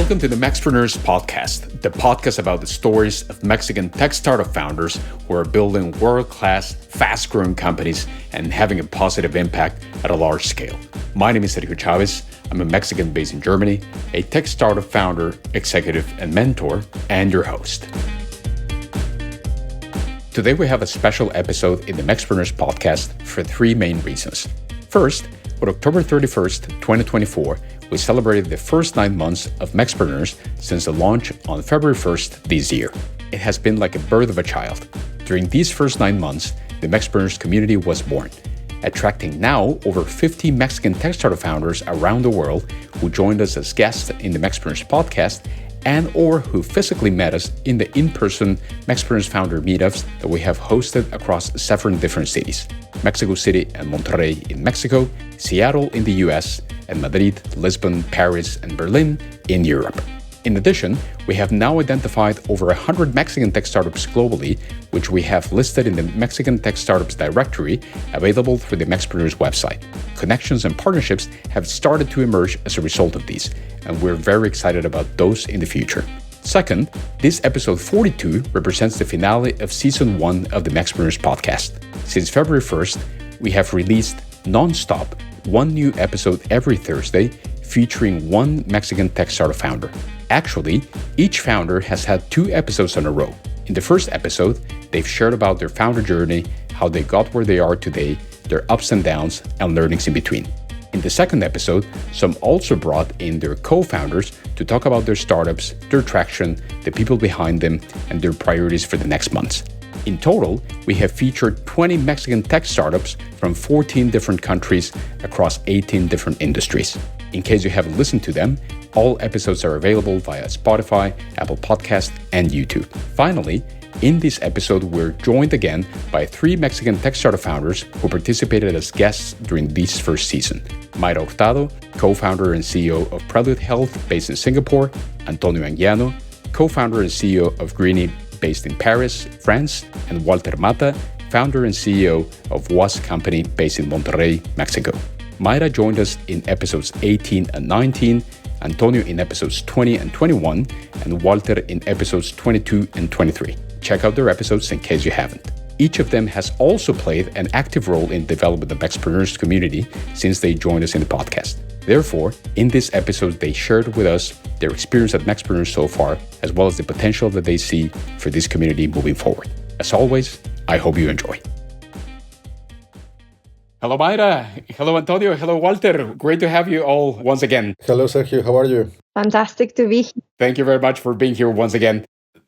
Welcome to the MEXpreneurs Podcast, the podcast about the stories of Mexican tech startup founders who are building world-class, fast-growing companies and having a positive impact at a large scale. My name is Sergio Chavez. I'm a Mexican based in Germany, a tech startup founder, executive, and mentor, and your host. Today we have a special episode in the MEXpreneurs Podcast for three main reasons. First, on October 31st, 2024, we celebrated the first 9 months of MEXpreneurs since the launch on February 1st this year. It has been like a birth of a child. During these first 9 months, the MEXpreneurs community was born, attracting now over 50 Mexican tech startup founders around the world who joined us as guests in the MEXpreneurs Podcast and or who physically met us in the in-person MEXpreneurs founder meetups that we have hosted across 7 different cities: Mexico City and Monterrey in Mexico, Seattle in the US, and Madrid, Lisbon, Paris, and Berlin in Europe. In addition, we have now identified over 100 Mexican tech startups globally, which we have listed in the Mexican Tech Startups directory available through the MEXpreneurs website. Connections and partnerships have started to emerge as a result of these, and we're very excited about those in the future. Second, this episode 42 represents the finale of season 1 of the MEXpreneurs Podcast. Since February 1st, we have released non-stop one new episode every Thursday featuring one Mexican tech startup founder. Actually, each founder has had 2 episodes in a row. In the first episode, they've shared about their founder journey, how they got where they are today, their ups and downs, and learnings in between. In the second episode, some also brought in their co-founders to talk about their startups, their traction, the people behind them, and their priorities for the next months. In total, we have featured 20 Mexican tech startups from 14 different countries across 18 different industries. In case you haven't listened to them, all episodes are available via Spotify, Apple Podcast, and YouTube. Finally, in this episode, we're joined again by 3 Mexican tech startup founders who participated as guests during this first season: Mayra Hurtado, co-founder and CEO of Prelude Health based in Singapore; Antonio Anguiano, co-founder and CEO of Greeny based in Paris, France; and Walter Mata, founder and CEO of Was Company based in Monterrey, Mexico. Mayra joined us in episodes 18 and 19, Antonio in episodes 20 and 21, and Walter in episodes 22 and 23. Check out their episodes in case you haven't. Each of them has also played an active role in developing the MEXpreneurs community since they joined us in the podcast. Therefore, in this episode, they shared with us their experience at MEXpreneurs so far, as well as the potential that they see for this community moving forward. As always, I hope you enjoy. Hello, Mayra. Hello, Antonio. Hello, Walter. Great to have you all once again. Hello, Sergio. How are you? Fantastic to be here. Thank you very much for being here once again.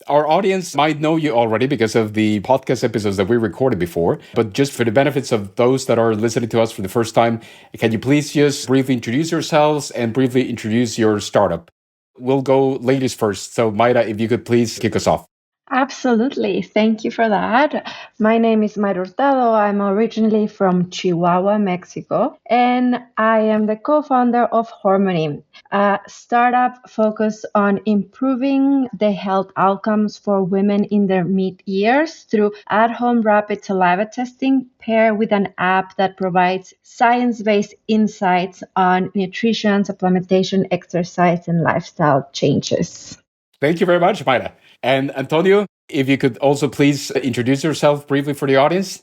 Our audience might know you already because of the podcast episodes that we recorded before, but just for the benefits of those that are listening to us for the first time, can you please just briefly introduce yourselves and briefly introduce your startup? We'll go ladies first. So Mayra, if you could please kick us off. Absolutely. Thank you for that. My name is Mayra Hurtado. I'm originally from Chihuahua, Mexico, and I am the co-founder of Harmony, a startup focused on improving the health outcomes for women in their mid-years through at-home rapid saliva testing paired with an app that provides science-based insights on nutrition, supplementation, exercise, and lifestyle changes. Thank you very much, Mayra. And Antonio, if you could also please introduce yourself briefly for the audience.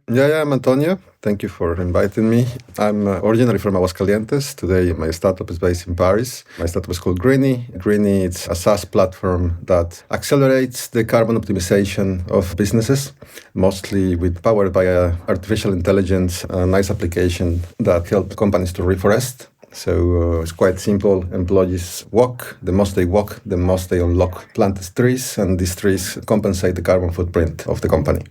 Yeah, I'm Antonio. Thank you for inviting me. I'm originally from Aguascalientes. Today, my startup is based in Paris. My startup is called Greeny. Greeny is a SaaS platform that accelerates the carbon optimization of businesses, mostly powered by artificial intelligence, a nice application that helps companies to reforest. So it's quite simple. Employees walk. The most they walk, the most they unlock planted trees, and these trees compensate the carbon footprint of the company.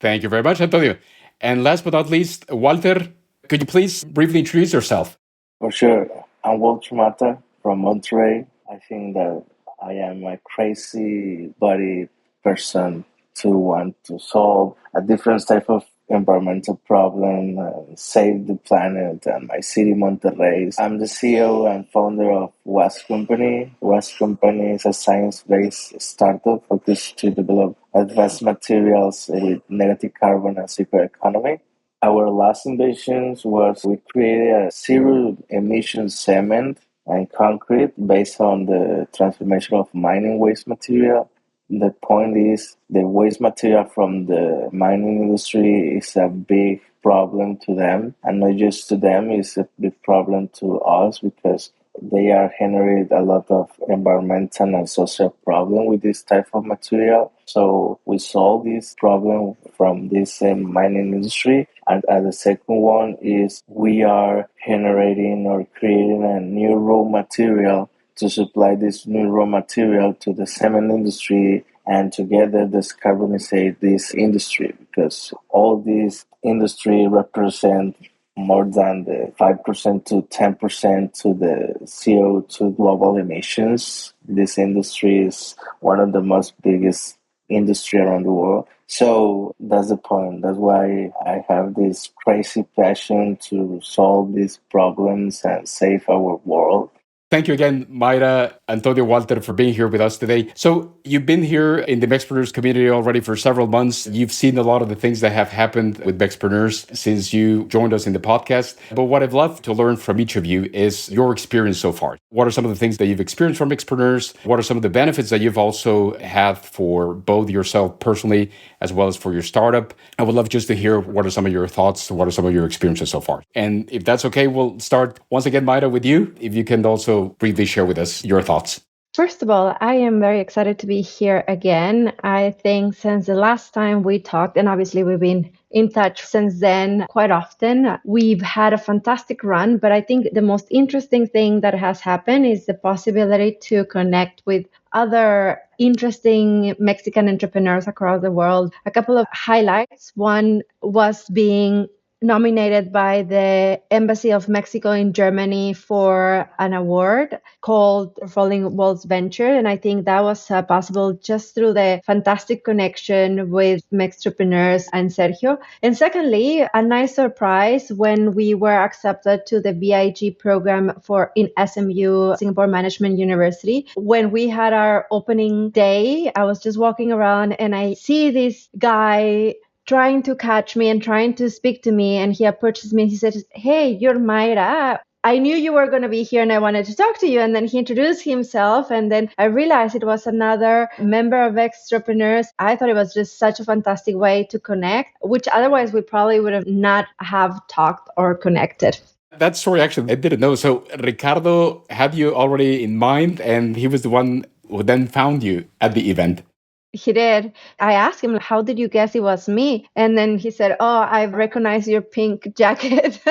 Thank you very much, Antonio. And last but not least, Walter, could you please briefly introduce yourself? For sure. I'm Walter Mata from Monterrey. I think that I am a crazy body person to want to solve a different type of environmental problem, save the planet, and my city, Monterrey. I'm the CEO and founder of Was Company. Was Company is a science-based startup focused to develop advanced materials with negative carbon and circular economy. Our last invention was we created a zero-emission cement and concrete based on the transformation of mining waste material. The point is the waste material from the mining industry is a big problem to them, and not just to them, it's a big problem to us because they are generating a lot of environmental and social problem with this type of material. So we solve this problem from this mining industry. And the second one is we are generating or creating a new raw material to supply this new raw material to the cement industry and together decarbonize this industry, because all these industry represent more than the 5% to 10% to the CO2 global emissions. This industry is one of the most biggest industry around the world. So that's the point. That's why I have this crazy passion to solve these problems and save our world. Thank you again, Mayra, Antonio, Walter, for being here with us today. So you've been here in the MEXpreneurs community already for several months. You've seen a lot of the things that have happened with MEXpreneurs since you joined us in the podcast. But what I'd love to learn from each of you is your experience so far. What are some of the things that you've experienced from MEXpreneurs? What are some of the benefits that you've also had for both yourself personally as well as for your startup? I would love just to hear what are some of your thoughts, what are some of your experiences so far. And if that's okay, we'll start once again, Mayra, with you. If you can also briefly share with us your thoughts. First of all, I am very excited to be here again. I think since the last time we talked, and obviously we've been in touch since then quite often, we've had a fantastic run. But I think the most interesting thing that has happened is the possibility to connect with other interesting Mexican entrepreneurs across the world. A couple of highlights. One was being nominated by the Embassy of Mexico in Germany for an award called Falling Walls Venture. And I think that was possible just through the fantastic connection with MEXpreneurs and Sergio. And secondly, a nice surprise when we were accepted to the BIG program in SMU, Singapore Management University. When we had our opening day, I was just walking around and I see this guy trying to catch me and trying to speak to me. And he approaches me and he says, "Hey, you're Mayra. I knew you were going to be here and I wanted to talk to you." And then he introduced himself. And then I realized it was another member of MEXpreneurs. I thought it was just such a fantastic way to connect, which otherwise we probably would have not have talked or connected. That story, actually, I didn't know. So Ricardo had you already in mind, and he was the one who then found you at the event. He did. I asked him, "How did you guess it was me?" And then he said, "Oh, I recognize your pink jacket."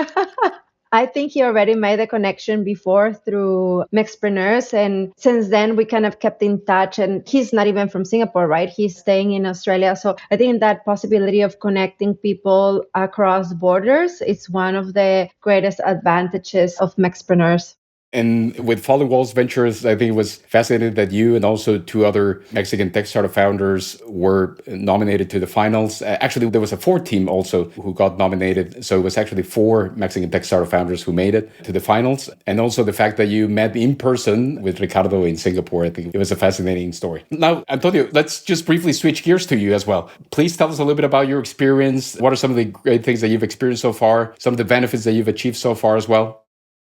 I think he already made the connection before through MEXpreneurs. And since then, we kind of kept in touch. And he's not even from Singapore, right? He's staying in Australia. So I think that possibility of connecting people across borders is one of the greatest advantages of MEXpreneurs. And with Falling Walls Ventures, I think it was fascinating that you and also two other Mexican tech startup founders were nominated to the finals. Actually, there was a fourth team also who got nominated. So it was actually 4 Mexican tech startup founders who made it to the finals. And also the fact that you met in person with Ricardo in Singapore, I think it was a fascinating story. Now, Antonio, let's just briefly switch gears to you as well. Please tell us a little bit about your experience. What are some of the great things that you've experienced so far? Some of the benefits that you've achieved so far as well?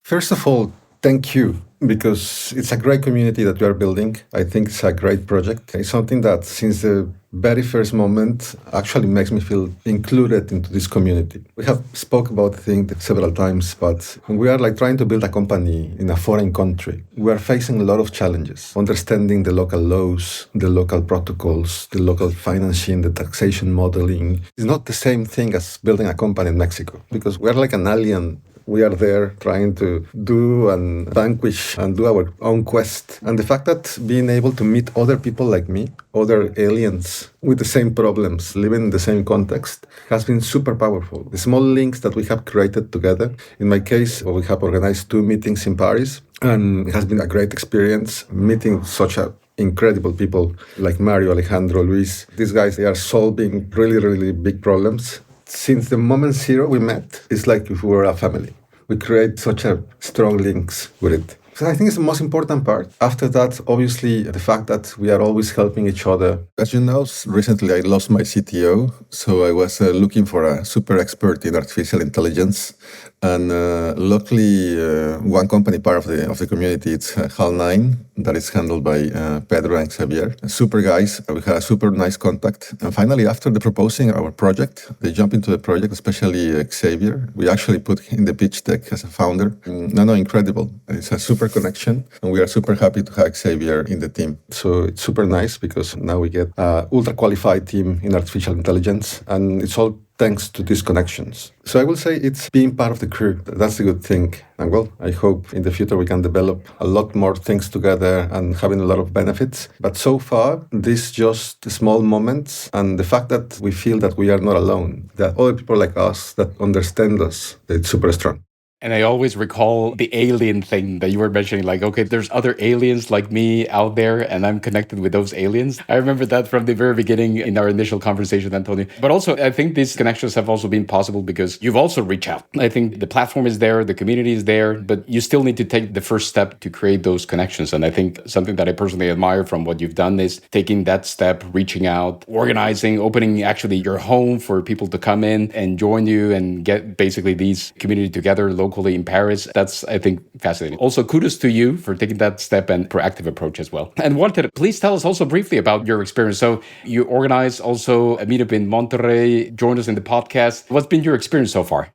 First of all, thank you, because it's a great community that we are building. I think it's a great project. It's something that since the very first moment actually makes me feel included into this community. We have spoke about the thing several times, but we are like trying to build a company in a foreign country. We are facing a lot of challenges, understanding the local laws, the local protocols, the local financing, the taxation modeling. It's not the same thing as building a company in Mexico, because we are like an alien. We are there trying to do and vanquish and do our own quest. And the fact that being able to meet other people like me, other aliens with the same problems, living in the same context, has been super powerful. The small links that we have created together. In my case, we have organized 2 meetings in Paris, and it has been a great experience meeting such incredible people like Mario, Alejandro, Luis. These guys, they are solving really, really big problems. Since the moment zero we met, it's like if we were a family. We create such a strong links with it. So I think it's the most important part. After that, obviously, the fact that we are always helping each other. As you know, recently I lost my CTO, so I was looking for a super expert in artificial intelligence. And luckily, one company part of the community, it's HAL9, that is handled by Pedro and Xavier. Super guys. We had a super nice contact. And finally, after the proposing our project, they jump into the project, especially Xavier. We actually put in the pitch deck as a founder. No, incredible. It's a super connection. And we are super happy to have Xavier in the team. So it's super nice because now we get an ultra qualified team in artificial intelligence. And it's all thanks to these connections. So I will say it's being part of the crew. That's a good thing. And well, I hope in the future we can develop a lot more things together and having a lot of benefits. But so far, these just small moments and the fact that we feel that we are not alone, that other people like us that understand us, it's super strong. And I always recall the alien thing that you were mentioning, like, okay, there's other aliens like me out there and I'm connected with those aliens. I remember that from the very beginning in our initial conversation, Antonio. But also, I think these connections have also been possible because you've also reached out. I think the platform is there, the community is there, but you still need to take the first step to create those connections. And I think something that I personally admire from what you've done is taking that step, reaching out, organizing, opening actually your home for people to come in and join you and get basically these community together locally in Paris. That's, I think, fascinating. Also, kudos to you for taking that step and proactive approach as well. And Walter, please tell us also briefly about your experience. So you organized also a meetup in Monterrey, joined us in the podcast. What's been your experience so far?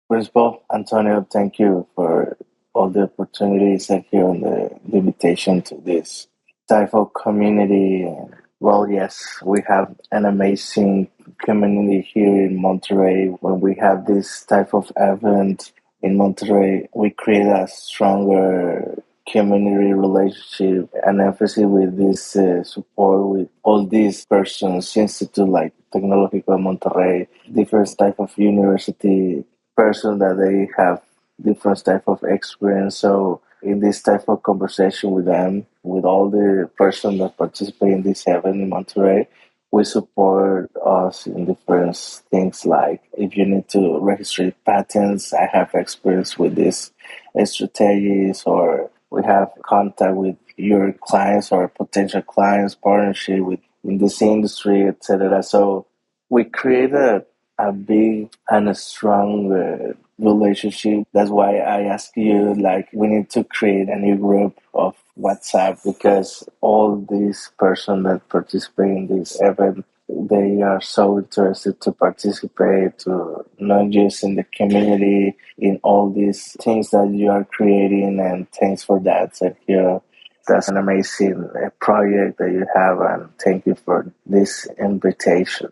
First of all, Antonio, thank you for all the opportunities and here and the invitation to this type of community. Well, yes, we have an amazing community here in Monterrey. When we have this type of event in Monterrey, we create a stronger community relationship and emphasis with this support with all these persons, institute like Tecnológico de Monterrey, different type of university person that they have different type of experience. So in this type of conversation with them, with all the person that participate in this event in Monterrey, we support us in different things like if you need to register patents, I have experience with this strategies, or we have contact with your clients or potential clients, partnership with in this industry, etc. So we created a big and a strong relationship. That's why I ask you, like, we need to create a new group of WhatsApp because all these person that participate in this event, they are so interested to participate, to not just in the community, in all these things that you are creating. And thanks for that, Sergio. That's an amazing project that you have, and thank you for this invitation.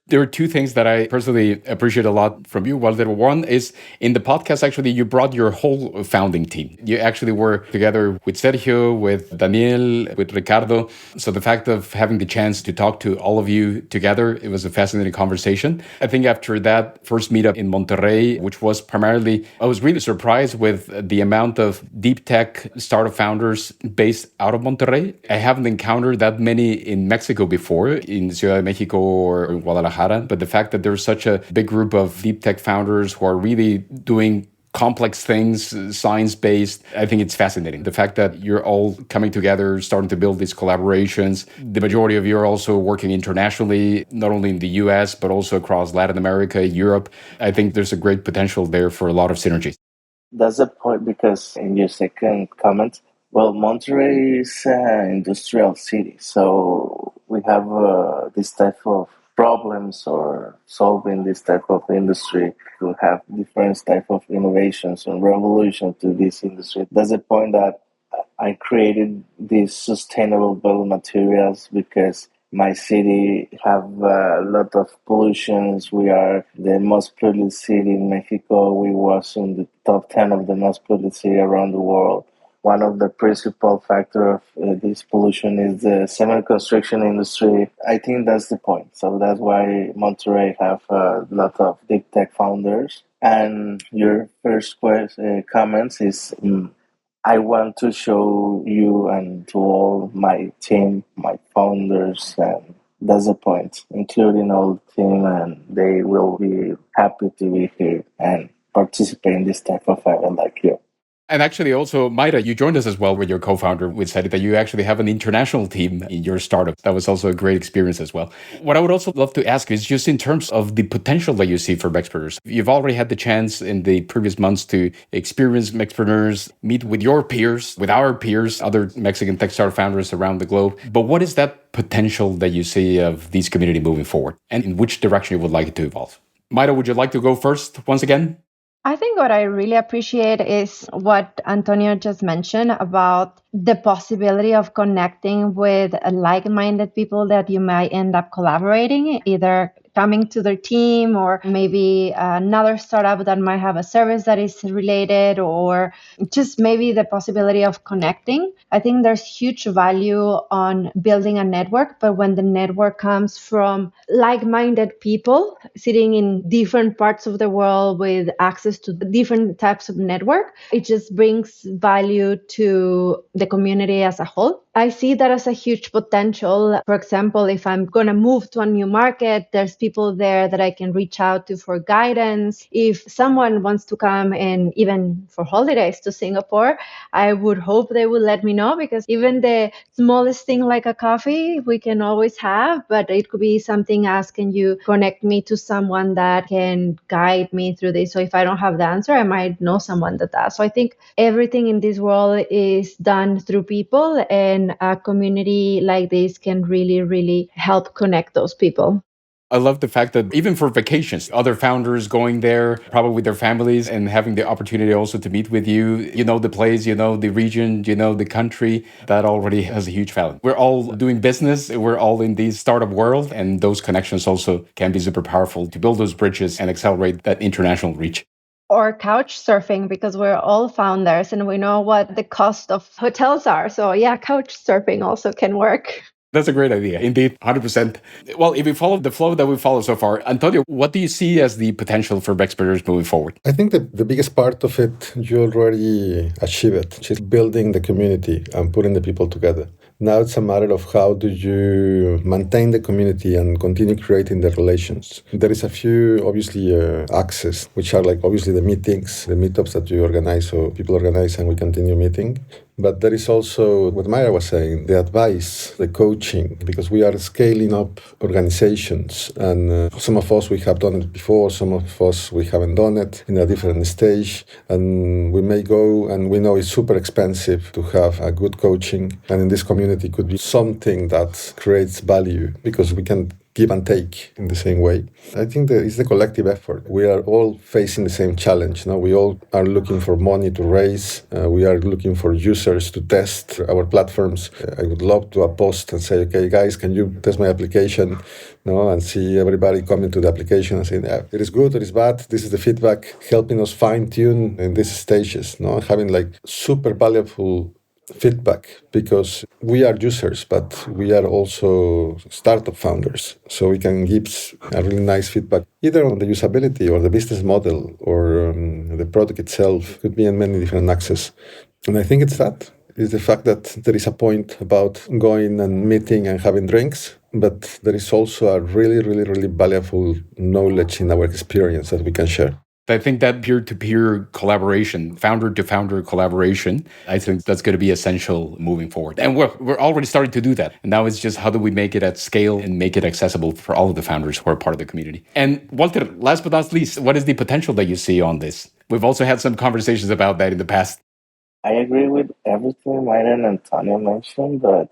There are two things that I personally appreciate a lot from you, Walter. One is in the podcast, actually, you brought your whole founding team. You actually were together with Sergio, with Daniel, with Ricardo. So the fact of having the chance to talk to all of you together, it was a fascinating conversation. I think after that first meetup in Monterrey, which was primarily, I was really surprised with the amount of deep tech startup founders based out of Monterrey. I haven't encountered that many in Mexico before, in Ciudad de Mexico or Guadalajara. But the fact that there's such a big group of deep tech founders who are really doing complex things, science-based, I think it's fascinating. The fact that you're all coming together, starting to build these collaborations. The majority of you are also working internationally, not only in the US, but also across Latin America, Europe. I think there's a great potential there for a lot of synergies. That's the point, because in your second comment, well, Monterrey is an industrial city. So we have this type of problems or solving this type of industry to have different type of innovations and revolution to this industry. That's the point that I created these sustainable building materials because my city have a lot of pollutions. We are the most polluted city in Mexico. We was in the top 10 of the most polluted city around the world. One of the principal factor of this pollution is the cement construction industry. I think that's the point. So that's why Monterrey have a lot of big tech founders. And your first comments is, I want to show you and to all my team, my founders, and that's the point, including all the team, and they will be happy to be here and participate in this type of event like you. And actually, also, Mayra, you joined us as well with your co-founder. We said that you actually have an international team in your startup. That was also a great experience as well. What I would also love to ask is just in terms of the potential that you see for MEXpreneurs. You've already had the chance in the previous months to experience MEXpreneurs, meet with your peers, with our peers, other Mexican tech startup founders around the globe. But what is that potential that you see of these community moving forward, and in which direction you would like it to evolve? Mayra, would you like to go first once again? I think what I really appreciate is what Antonio just mentioned about the possibility of connecting with like-minded people that you might end up collaborating, either coming to their team or maybe another startup that might have a service that is related, or just maybe the possibility of connecting. I think there's huge value on building a network, but when the network comes from like-minded people sitting in different parts of the world with access to different types of network, it just brings value to the community as a whole. I see that as a huge potential. For example, if I'm going to move to a new market, there's people there that I can reach out to for guidance. If someone wants to come and even for holidays to Singapore, I would hope they will let me know, because even the smallest thing like a coffee, we can always have, but it could be something as, can you connect me to someone that can guide me through this? So if I don't have the answer, I might know someone that does. So I think everything in this world is done through people, and a community like this can really, really help connect those people. I love the fact that even for vacations, other founders going there, probably with their families, and having the opportunity also to meet with you, you know the place, you know the region, you know the country, that already has a huge value. We're all doing business, we're all in the startup world, and those connections also can be super powerful to build those bridges and accelerate that international reach. Or couch surfing, because we're all founders and we know what the cost of hotels are. So yeah, couch surfing also can work. That's a great idea. Indeed, 100%. Well, if we follow the flow that we follow so far, Antonio, what do you see as the potential for MEXpreneurs moving forward? I think that the biggest part of it, you already achieve it, which is building the community and putting the people together. Now it's a matter of how do you maintain the community and continue creating the relations. There is a few, obviously, axes, which are like obviously the meetings, the meetups that you organize, so people organize and we continue meeting. But there is also what Mayra was saying, the advice, the coaching, because we are scaling up organizations. And some of us, we have done it before. Some of us, we haven't done it in a different stage. And we may go, and we know it's super expensive to have a good coaching. And in this community could be something that creates value, because we can give and take in the same way. I think that it's the collective effort. We are all facing the same challenge. No? We all are looking for money to raise. We are looking for users to test our platforms. I would love to post and say, okay, guys, can you test my application? No, and see everybody coming to the application and saying, yeah, it is good, it is bad, this is the feedback, helping us fine-tune in these stages. No, having like super valuable feedback, because we are users, but we are also startup founders. So we can give a really nice feedback, either on the usability or the business model or the product itself. It could be in many different axes. And I think it's the fact that there is a point about going and meeting and having drinks, but there is also a really, really, really valuable knowledge in our experience that we can share. I think that peer-to-peer collaboration, founder-to-founder collaboration, I think that's going to be essential moving forward. And we're already starting to do that. And now it's just how do we make it at scale and make it accessible for all of the founders who are part of the community. And Walter, last but not least, what is the potential that you see on this? We've also had some conversations about that in the past. I agree with everything Mayra and Antonio mentioned, but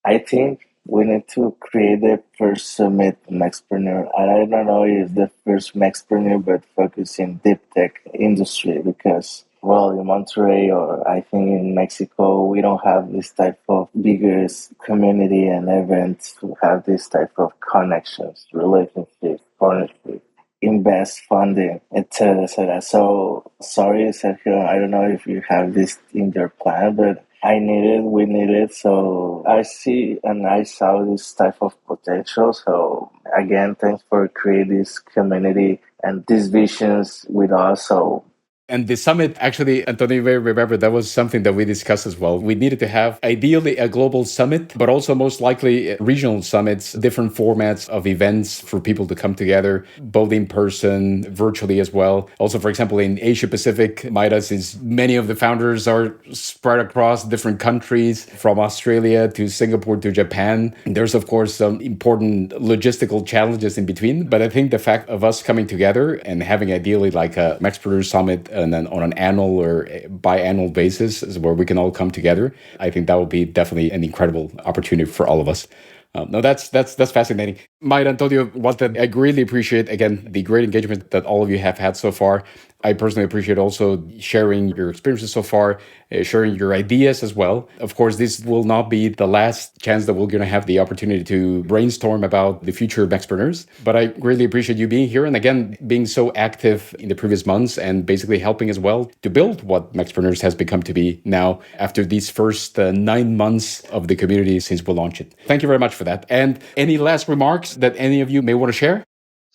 I think we need to create the first summit MEXpreneur. And I don't know if the first MEXpreneur, but focus in deep tech industry, because, well, in Monterrey or I think in Mexico, we don't have this type of biggest community and events to have this type of connections, relationships, partnership, invest funding, etc., etc. So sorry, Sergio, I don't know if you have this in your plan, but we need it. So I see and I saw this type of potential. So again, thanks for creating this community and these visions with us. So And the summit, actually, Antonio, you may remember that was something that we discussed as well. We needed to have ideally a global summit, but also most likely regional summits, different formats of events for people to come together, both in person, virtually as well. Also, for example, in Asia Pacific, Mayra, since many of the founders are spread across different countries, from Australia to Singapore to Japan. There's, of course, some important logistical challenges in between. But I think the fact of us coming together and having ideally like a MEXpreneurs Summit and then on an annual or biannual basis is where we can all come together. I think that would be definitely an incredible opportunity for all of us. No, that's fascinating. Mayra, Antonio, Walter, I greatly appreciate, again, the great engagement that all of you have had so far. I personally appreciate also sharing your experiences so far, sharing your ideas as well. Of course, this will not be the last chance that we're going to have the opportunity to brainstorm about the future of MEXpreneurs. But I really appreciate you being here and, again, being so active in the previous months and basically helping as well to build what MEXpreneurs has become to be now after these first 9 months of the community since we launched it. Thank you very much for that. And any last remarks that any of you may want to share?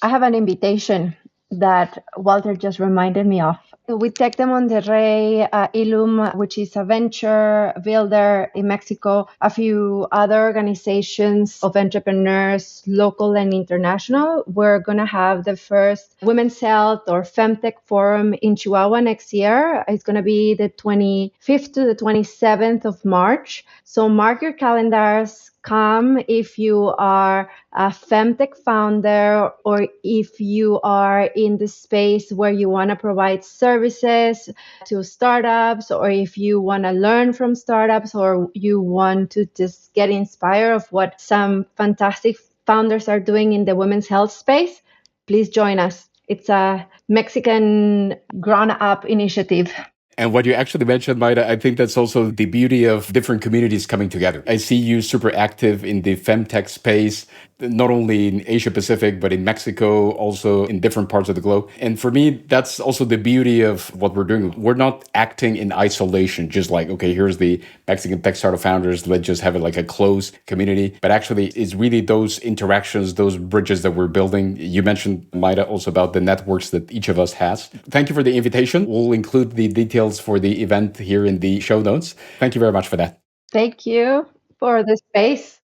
I have an invitation that Walter just reminded me of. With Tec de Monterrey, Illum, which is a venture builder in Mexico, a few other organizations of entrepreneurs, local and international, we're going to have the first Women's Health or Femtech Forum in Chihuahua next year. It's going to be the 25th to the 27th of March. So mark your calendars. Come if you are a femtech founder or if you are in the space where you want to provide services to startups, or if you want to learn from startups, or you want to just get inspired of what some fantastic founders are doing in the women's health space. Please join us. It's a Mexican grown-up initiative. And what you actually mentioned, Mayra, I think that's also the beauty of different communities coming together. I see you super active in the femtech space, not only in Asia Pacific, but in Mexico, also in different parts of the globe. And for me, that's also the beauty of what we're doing. We're not acting in isolation, just like, okay, here's the Mexican tech startup founders, let's just have it like a closed community. But actually, it's really those interactions, those bridges that we're building. You mentioned, Mayra, also about the networks that each of us has. Thank you for the invitation. We'll include the details for the event here in the show notes. Thank you very much for that. Thank you for the space.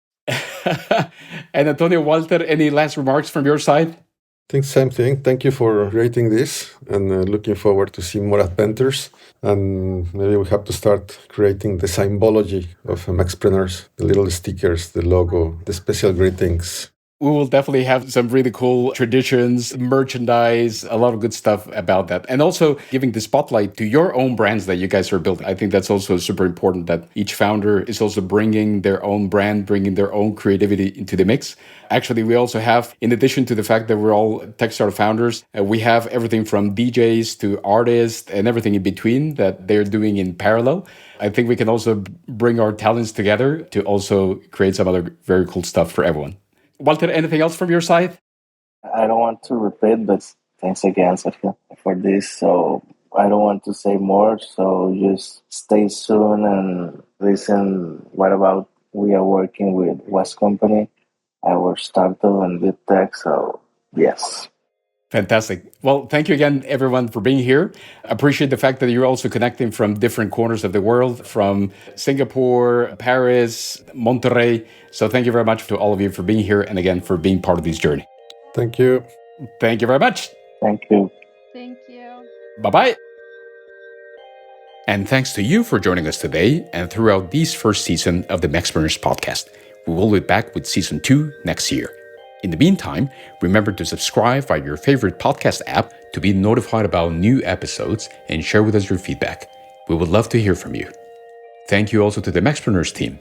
And Antonio, Walter, any last remarks from your side? I think same thing. Thank you for rating this, and looking forward to see more adventures. And maybe we have to start creating the symbology of MEXpreneurs, the little stickers, the logo, the special greetings. We will definitely have some really cool traditions, merchandise, a lot of good stuff about that. And also giving the spotlight to your own brands that you guys are building. I think that's also super important that each founder is also bringing their own brand, bringing their own creativity into the mix. Actually, we also have, in addition to the fact that we're all tech startup founders, we have everything from DJs to artists and everything in between that they're doing in parallel. I think we can also bring our talents together to also create some other very cool stuff for everyone. Walter, anything else from your side? I don't want to repeat, but thanks again, Sergio, for this. So I don't want to say more. So just stay tuned and listen. What about we are working with West Company, our startup and deep tech. So yes. Fantastic. Well, thank you again, everyone, for being here. Appreciate the fact that you're also connecting from different corners of the world, from Singapore, Paris, Monterrey. So thank you very much to all of you for being here and again, for being part of this journey. Thank you. Thank you very much. Thank you. Thank you. Bye-bye. And thanks to you for joining us today and throughout this first season of the MEXpreneurs Podcast. We will be back with season 2 next year. In the meantime, remember to subscribe via your favorite podcast app to be notified about new episodes and share with us your feedback. We would love to hear from you. Thank you also to the MEXpreneurs team,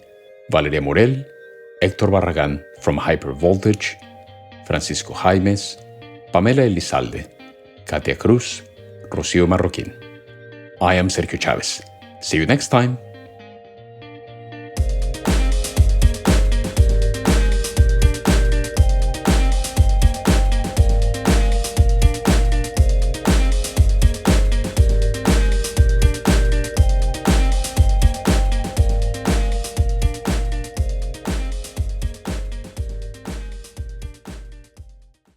Valeria Morel, Hector Barragan from Hyper Voltage, Francisco Jaimes, Pamela Elizalde, Katia Cruz, Rocío Marroquín. I am Sergio Chavez. See you next time.